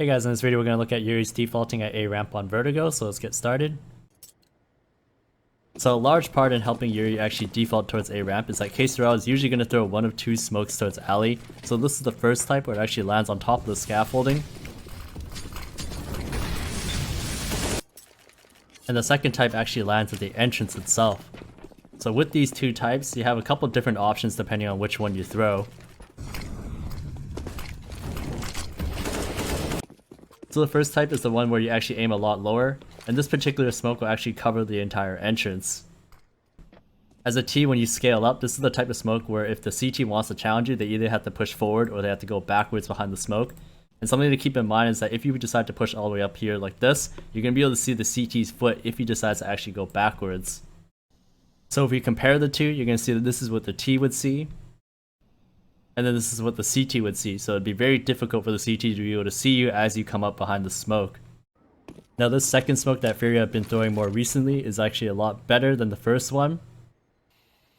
Hey guys, in this video we're going to look at yuurih's defaulting at A ramp on Vertigo, so let's get started. So a large part in helping yuurih actually default towards A ramp is that KSCERATO is usually going to throw one of two smokes towards alley. So this is the first type where it actually lands on top of the scaffolding. And the second type actually lands at the entrance itself. So with these two types, you have a couple different options depending on which one you throw. So the first type is the one where you actually aim a lot lower, and this particular smoke will actually cover the entire entrance. As a T, when you scale up, this is the type of smoke where if the CT wants to challenge you, they either have to push forward or they have to go backwards behind the smoke. And something to keep in mind is that if you decide to push all the way up here like this, you're going to be able to see the CT's foot if he decides to actually go backwards. So if we compare the two, you're going to see that this is what the T would see. And then this is what the CT would see, so it'd be very difficult for the CT to be able to see you as you come up behind the smoke. Now this second smoke that Fury have been throwing more recently is actually a lot better than the first one.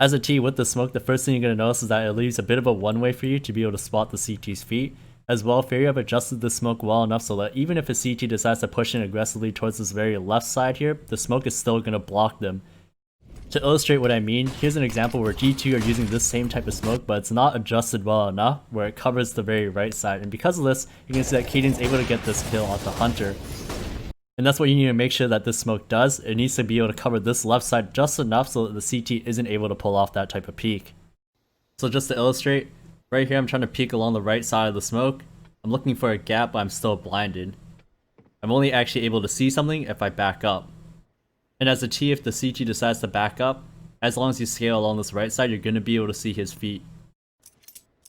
As a T with the smoke, the first thing you're going to notice is that it leaves a bit of a one-way for you to be able to spot the CT's feet. As well, Fury have adjusted the smoke well enough so that even if a CT decides to push in aggressively towards this very left side here, the smoke is still going to block them. To illustrate what I mean, here's an example where G2 are using this same type of smoke, but it's not adjusted well enough where it covers the very right side, and because of this, you can see that Caden's able to get this kill on the Hunter. And that's what you need to make sure that this smoke does. It needs to be able to cover this left side just enough so that the CT isn't able to pull off that type of peek. So just to illustrate, right here I'm trying to peek along the right side of the smoke. I'm looking for a gap, but I'm still blinded. I'm only actually able to see something if I back up. And as a T, if the CT decides to back up, as long as you scale along this right side, you're going to be able to see his feet.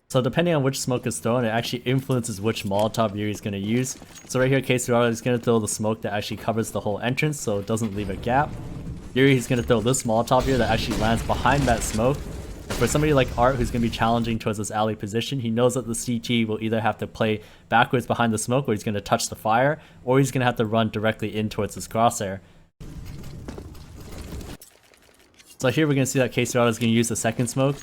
So depending on which smoke is thrown, it actually influences which Molotov yuurih is going to use. So right here, KSCERATO is going to throw the smoke that actually covers the whole entrance, so it doesn't leave a gap. yuurih is going to throw this Molotov here that actually lands behind that smoke. And for somebody like Art who's going to be challenging towards this alley position, he knows that the CT will either have to play backwards behind the smoke where he's going to touch the fire, or he's going to have to run directly in towards his crosshair. So here we're going to see that KSCERATO is going to use the second smoke.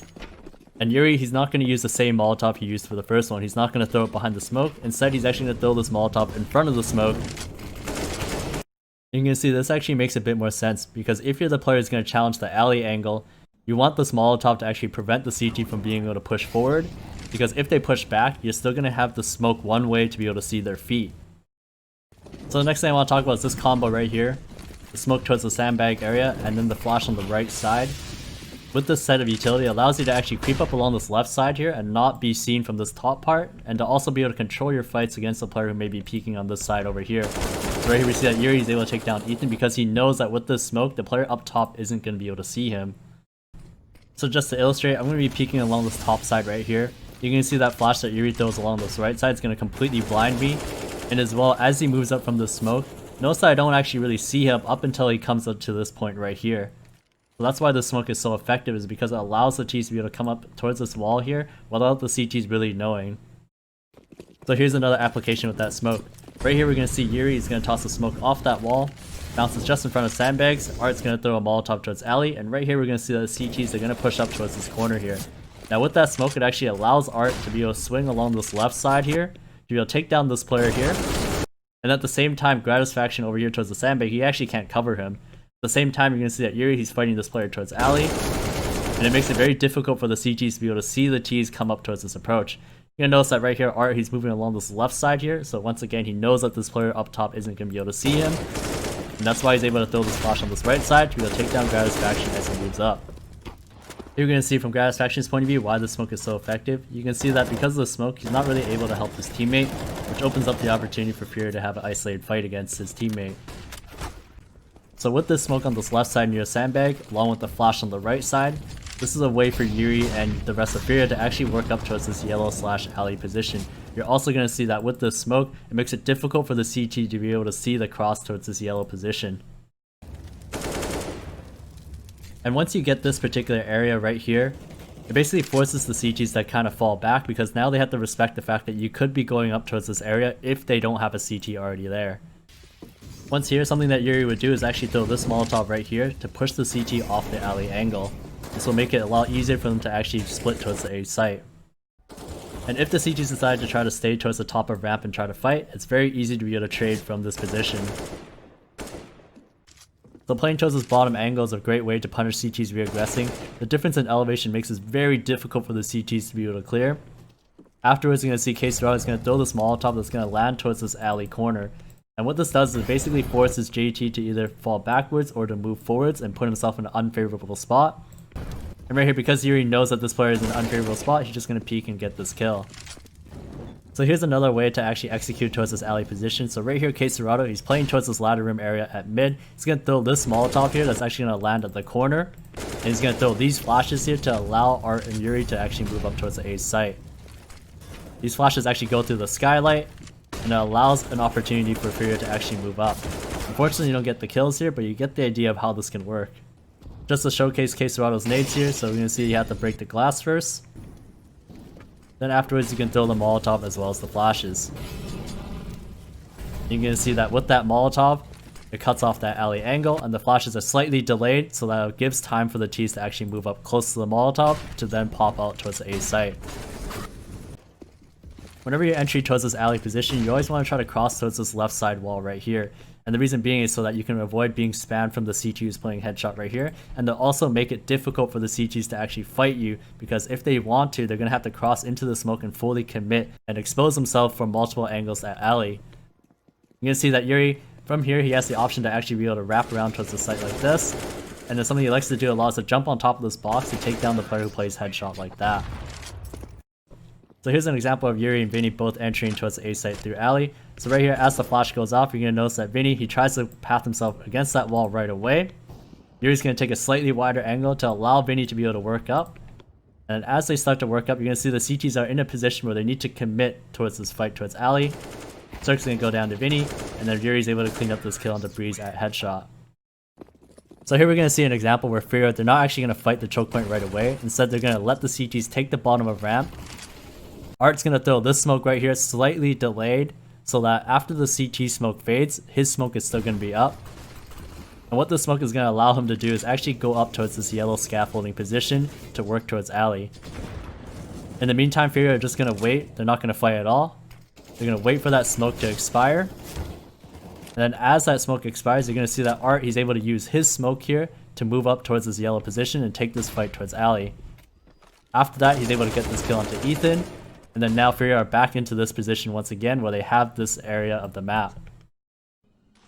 And yuurih, he's not going to use the same Molotov he used for the first one. He's not going to throw it behind the smoke. Instead, he's actually going to throw this Molotov in front of the smoke. You can see this actually makes a bit more sense, because if you're the player who's going to challenge the alley angle, you want this Molotov to actually prevent the CT from being able to push forward. Because if they push back, you're still going to have the smoke one way to be able to see their feet. So the next thing I want to talk about is this combo right here. The smoke towards the sandbag area, and then the flash on the right side. With this set of utility, it allows you to actually creep up along this left side here and not be seen from this top part, and to also be able to control your fights against the player who may be peeking on this side over here. So right here we see that yuurih is able to take down Ethan because he knows that with this smoke, the player up top isn't going to be able to see him. So just to illustrate, I'm going to be peeking along this top side right here. You can see that flash that yuurih throws along this right side is going to completely blind me, and as well as he moves up from the smoke, notice that I don't actually really see him up until he comes up to this point right here. So that's why this smoke is so effective, is because it allows the Ts to be able to come up towards this wall here without the CTs really knowing. So here's another application with that smoke. Right here we're going to see yuurih is going to toss the smoke off that wall, bounces just in front of sandbags, Art's going to throw a Molotov towards alley, and right here we're going to see that the CTs are going to push up towards this corner here. Now with that smoke, it actually allows Art to be able to swing along this left side here, to be able to take down this player here. And at the same time, Gratisfaction over here towards the sandbag, he actually can't cover him. At the same time, you're going to see that yuurih, he's fighting this player towards alley. And it makes it very difficult for the CTs to be able to see the Ts come up towards this approach. You're going to notice that right here, Art, he's moving along this left side here. So once again, he knows that this player up top isn't going to be able to see him. And that's why he's able to throw this flash on this right side to be able to take down Gratisfaction as he moves up. You're going to see from Gratisfaction's point of view why the smoke is so effective. You can see that because of the smoke, he's not really able to help his teammate, which opens up the opportunity for Fury to have an isolated fight against his teammate. So with this smoke on this left side near a sandbag, along with the flash on the right side, this is a way for yuurih and the rest of Fury to actually work up towards this yellow/alley position. You're also going to see that with this smoke, it makes it difficult for the CT to be able to see the cross towards this yellow position. And once you get this particular area right here, it basically forces the CTs to kind of fall back, because now they have to respect the fact that you could be going up towards this area if they don't have a CT already there. Once here, something that yuurih would do is actually throw this Molotov right here to push the CT off the alley angle. This will make it a lot easier for them to actually split towards the A site. And if the CTs decide to try to stay towards the top of ramp and try to fight, it's very easy to be able to trade from this position. So playing towards this bottom angle is a great way to punish CTs reaggressing. The difference in elevation makes it very difficult for the CTs to be able to clear. Afterwards, you're going to see KSCERATO is going to throw this Molotov that's going to land towards this alley corner. And what this does is it basically forces JT to either fall backwards or to move forwards and put himself in an unfavorable spot. And right here, because yuurih knows that this player is in an unfavorable spot, he's just going to peek and get this kill. So here's another way to actually execute towards this alley position. So right here, KSCERATO, he's playing towards this ladder rim area at mid. He's going to throw this Molotov here that's actually going to land at the corner. And he's going to throw these flashes here to allow Art and yuurih to actually move up towards the A site. These flashes actually go through the skylight, and it allows an opportunity for Furia to actually move up. Unfortunately, you don't get the kills here, but you get the idea of how this can work. Just to showcase KSCERATO's nades here, so we're going to see you have to break the glass first. Then afterwards you can throw the Molotov as well as the flashes. You're going to see that with that Molotov, it cuts off that alley angle, and the flashes are slightly delayed so that it gives time for the T's to actually move up close to the Molotov to then pop out towards the A site. Whenever you're entering towards this alley position, you always want to try to cross towards this left side wall right here. And the reason being is so that you can avoid being spammed from the CT who's playing headshot right here, and to also make it difficult for the CTs to actually fight you, because if they want to, they're going to have to cross into the smoke and fully commit and expose themselves from multiple angles at alley. You're going to see that yuurih, from here, he has the option to actually be able to wrap around towards the site like this, and then something he likes to do a lot is to jump on top of this box to take down the player who plays headshot like that. So here's an example of yuurih and Vinny both entering towards the A site through alley. So right here, as the flash goes off, you're going to notice that Vinny, he tries to path himself against that wall right away. yuurih's going to take a slightly wider angle to allow Vinny to be able to work up. And as they start to work up, you're going to see the CTs are in a position where they need to commit towards this fight towards alley. Cirque's going to go down to Vinny, and then yuurih's able to clean up this kill on the breeze at headshot. So here we're going to see an example where Furia, they're not actually going to fight the choke point right away. Instead, they're going to let the CTs take the bottom of ramp. Art's going to throw this smoke right here, slightly delayed, so that after the CT smoke fades, his smoke is still going to be up. And what this smoke is going to allow him to do is actually go up towards this yellow scaffolding position to work towards alley. In the meantime, Furia are just going to wait. They're not going to fight at all. They're going to wait for that smoke to expire. And then as that smoke expires, you're going to see that Art, he's able to use his smoke here to move up towards this yellow position and take this fight towards alley. After that, he's able to get this kill onto Ethan. And then now Furia are back into this position once again where they have this area of the map.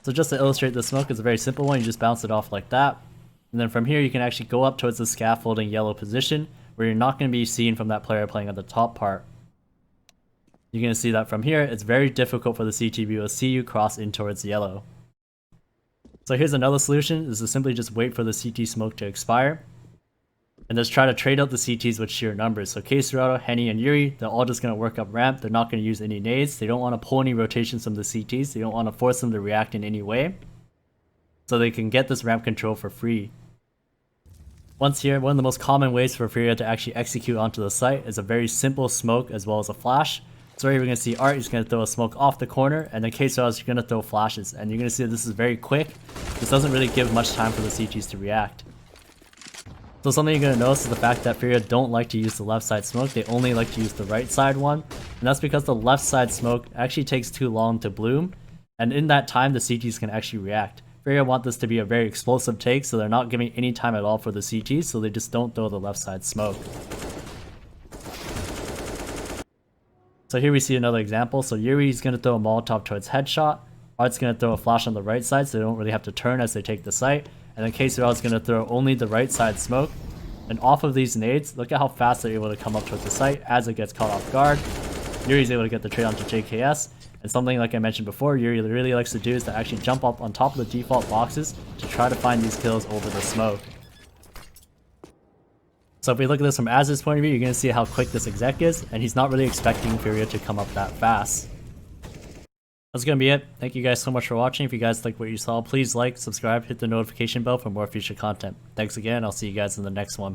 So just to illustrate the smoke, it's a very simple one. You just bounce it off like that. And then from here you can actually go up towards the scaffolding yellow position where you're not going to be seen from that player playing at the top part. You're going to see that from here, it's very difficult for the CT to be able to see you cross in towards yellow. So here's another solution, is to simply just wait for the CT smoke to expire. And just try to trade out the CTs with sheer numbers. So KSCERATO, Henny, and yuurih, they're all just going to work up ramp. They're not going to use any nades. They don't want to pull any rotations from the CTs. They don't want to force them to react in any way. So they can get this ramp control for free. Once here, one of the most common ways for Furia to actually execute onto the site is a very simple smoke as well as a flash. So right here we're going to see Art is going to throw a smoke off the corner, and then KSCERATO is going to throw flashes. And you're going to see that this is very quick. This doesn't really give much time for the CTs to react. So something you're going to notice is the fact that Furia don't like to use the left side smoke, they only like to use the right side one. And that's because the left side smoke actually takes too long to bloom, and in that time the CTs can actually react. Furia want this to be a very explosive take, so they're not giving any time at all for the CTs, so they just don't throw the left side smoke. So here we see another example. So yuurih is going to throw a Molotov towards headshot, Art's going to throw a flash on the right side so they don't really have to turn as they take the site. And then KSCERATO is going to throw only the right side smoke. And off of these nades, look at how fast they're able to come up towards the site as it gets caught off guard. yuurih is able to get the trade onto JKS. And something like I mentioned before, yuurih really likes to do is to actually jump up on top of the default boxes to try to find these kills over the smoke. So if we look at this from AZR's point of view, you're going to see how quick this exec is, and he's not really expecting Furia to come up that fast. That's going to be it. Thank you guys so much for watching. If you guys liked what you saw, please like, subscribe, hit the notification bell for more future content. Thanks again. I'll see you guys in the next one.